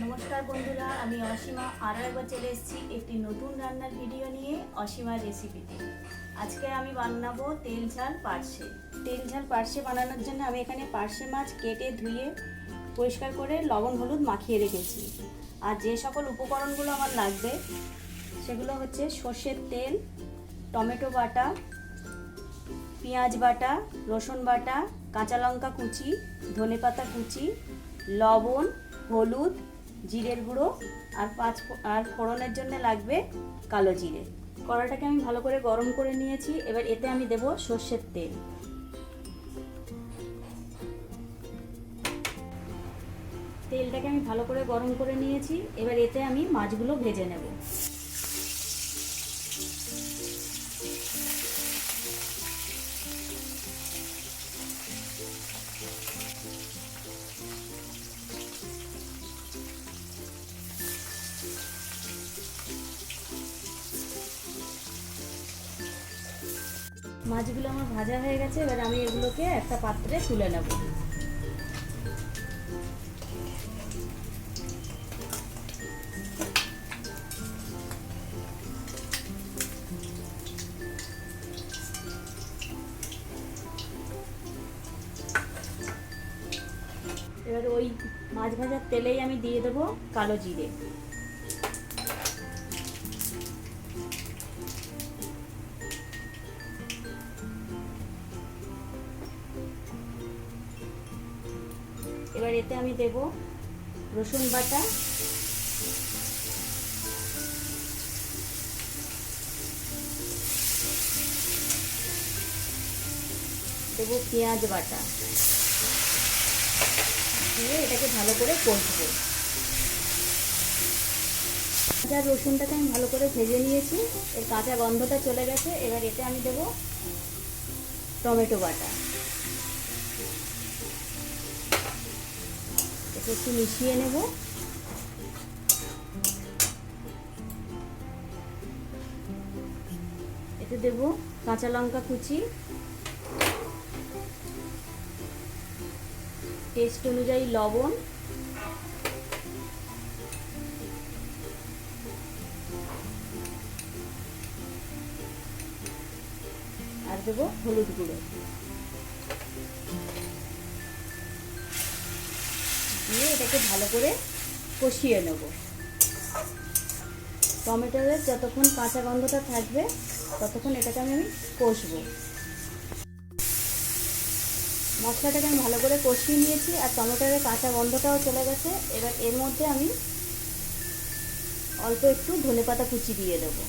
নমস্কার বন্ধুরা, আমি অসীমা আরও একবার চলে এসেছি একটি নতুন রান্নার ভিডিও নিয়ে অসীমার রেসিপিতে। আজকে আমি বানাবো তেল ঝাল পার্শে। তেল ঝাল পার্শে বানানোর জন্য আমি এখানে পার্শে মাছ কেটে ধুয়ে পরিষ্কার করে লবণ হলুদ মাখিয়ে রেখেছি। আর যে সকল উপকরণগুলো আমার লাগবে সেগুলো হচ্ছে সর্ষের তেল, টমেটো বাটা, পেঁয়াজ বাটা, রসুন বাটা, কাঁচা লঙ্কা কুচি, ধনেপাতা কুচি, লবণ, হলুদ, জিরের গুঁড়ো আর ফোড়নের জন্য লাগবে কালো জিরে। কড়াটাকে আমি ভালো করে গরম করে নিয়েছি। এবার এতে আমি দেব সর্ষের তেল। তেলটাকে আমি ভালো করে গরম করে নিয়েছি। এবার এতে আমি মাছগুলো ভেজে নেব। মাছগুলো আমার ভাজা হয়ে গেছে। এবার আমি এগুলোকে একটা পাত্রে তুলে নেব। এবার ওই মাছ ভাজার তেলেই আমি দিয়ে দেবো কালো জিরে। এবার এতে আমি দেব রসুন বাটা, দেব পেঁয়াজ বাটা, দিয়ে এটাকে ভালো করে কষবো। কাঁচা রসুনটাকে আমি ভালো করে ভেজে নিয়েছি, এর কাঁচা গন্ধটা চলে গেছে। এবার এতে আমি দেব টমেটো বাটা, এতে একটু মিশিয়ে নেব। এতে দেব কাঁচা লঙ্কা কুচি, টেস্ট অনুযায়ী লবণ, আর দেব হলুদ গুঁড়ো, দিয়ে এটাকে ভালো করে কষিয়ে নেব। টমেটোর যতক্ষণ কাঁচা গন্ধটা থাকবে ততক্ষণ এটাকে আমি কষবো। মশলাটাকে আমি ভালো করে কষিয়ে নিয়েছি আর টমেটোর কাঁচা গন্ধটাও চলে গেছে। এবার এর মধ্যে আমি অল্প একটু ধনেপাতা কুচি দিয়ে দেবো,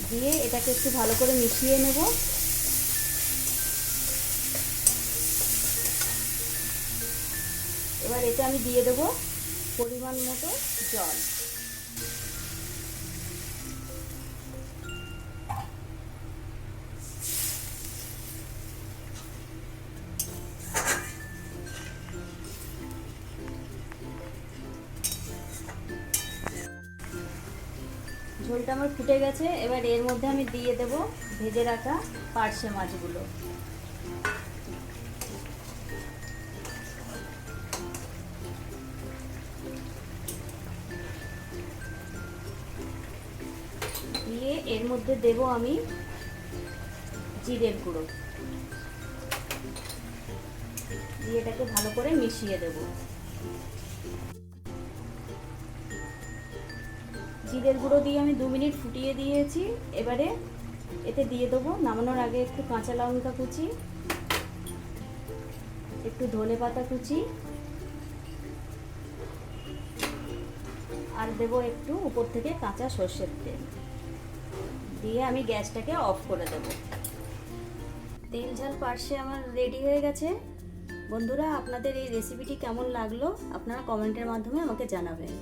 দিয়ে এটাকে একটু ভালো করে মিশিয়ে নেব। এবার এতে আমি দিয়ে দেবো পরিমাণ মতো জল। ঝোলটা আমার ফুটে গেছে। এবার এর মধ্যে আমি দিয়ে দেব ভেজে রাখা পার্শে মাছগুলো। দিয়ে এর মধ্যে দেব আমি জিরের গুঁড়ো, দিয়ে এটাকে ভালো করে মিশিয়ে দেব। জিরের গুঁড়ো দিয়ে আমি 2 মিনিট ফুটিয়ে দিয়েছি। এবারে এতে দিয়ে দেবো নামানোর আগে একটু কাঁচা লঙ্কা কুচি, একটু ধনেপাতা কুচি, আর দেবো একটু উপর থেকে কাঁচা সর্ষের তেল, দিয়ে আমি গ্যাসটাকে অফ করে দেব। তেল ঝাল পার্শে আমার রেডি হয়ে গেছে। বন্ধুরা, আপনাদের এই রেসিপিটি কেমন লাগলো আপনারা কমেন্টের মাধ্যমে আমাকে জানাবেন।